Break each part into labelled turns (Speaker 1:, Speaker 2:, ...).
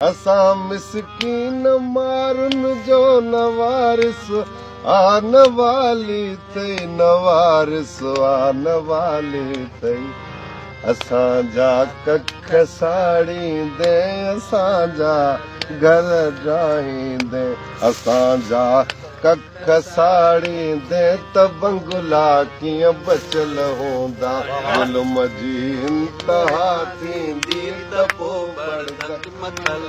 Speaker 1: असां मिसकीन मारुन जो नवारिस आन वाली तई नवारिस आन वाली तई असांजा कख साड़ींदे असांजा घर ड्राहींदे असांजा कख साड़ींदे त बंगला कीअं बचियल हूंदा ज़ुल्म जी इंतहा थींदी त पोइ बरदक मथल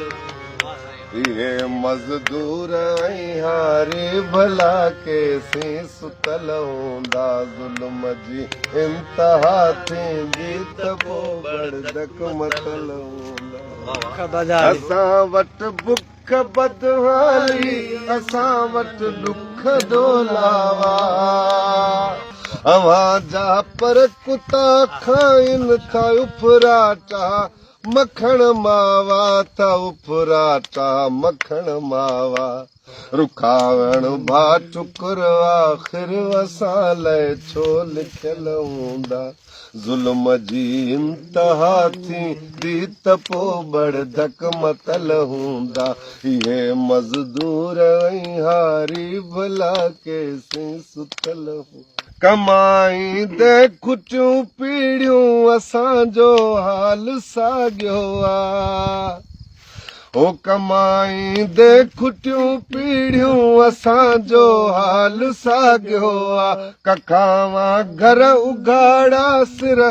Speaker 1: इहे मज़दूर ऐं हारी भला केसीं सुतल हूंदा ज़ुल्म जी इंतहा थींदी त पोइ बरदक मथल हूंदा असां वटि बुख बदहाली असां वटि दुख डोलावा अवां जा पर कुता खाइनि था उफराटा मखण मावा था उफराटा मखण मावा रुखावण भा टुकर आख़िर असां लाइ छो लिखियल हूंदा ज़ुल्म जी इंतहा थींदी त पोइ बरदक मथल हूंदा इहे मज़दूर ऐं हारी भला केसीं सुतल हूंदा कमाईंदे खुटियूं पीढ़ियूं असांजो हाल साॻियो आ ओ कमाईंदे खुटियूं पीढ़ियूं असांजो हाल साॻियो आ कखावां घर उघाड़ा सिर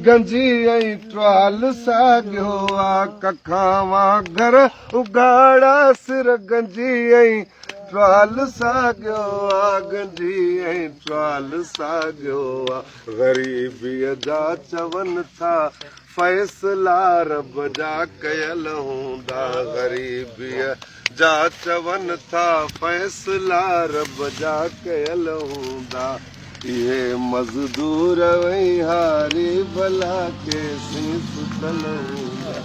Speaker 1: गंजी ऐं ट्वाल साॻियो आ कखावां घर उघाड़ा सिर गंजी ऐं ट्वाल साॻियो आ गंजी ऐं ट्वाल साॻियो आ ग़रीबीअ जा चवनि था फ़ैसला रब जा कयल हूंदा ग़रीबीअ जा चवनि था फ़ैसला रब जा कयल हूंदा इहे मज़दूर ऐं हारी भला केसीं सुतल हूंदा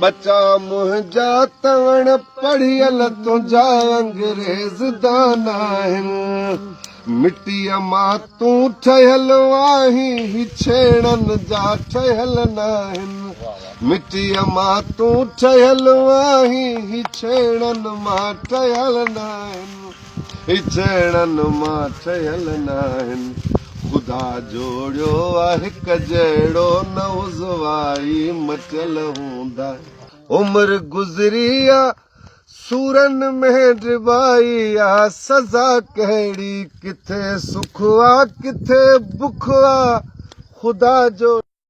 Speaker 1: बचा मुंहिंजा तवण पढ़ियल तुंहिंजा अंग्रेज़ दान आहिनि मिटीअ मां तूं ठहियल आहीं छेड़नि जा ठहियल नाहिनि मिटीअ मां तूं ठहियल आहीं छेड़नि मां ठहियल नाहिनि छेड़नि मां ठहियल नाहिनि ख़ुदा जोड़ियो आहे हिकु जहिड़ो न उज़वाई मटियल हूंदा उमिरि गुज़री आ सूरनि में डिबाई आ सज़ा कहिड़ी किथे सुख आ किथे बुख आ ख़ुदा जो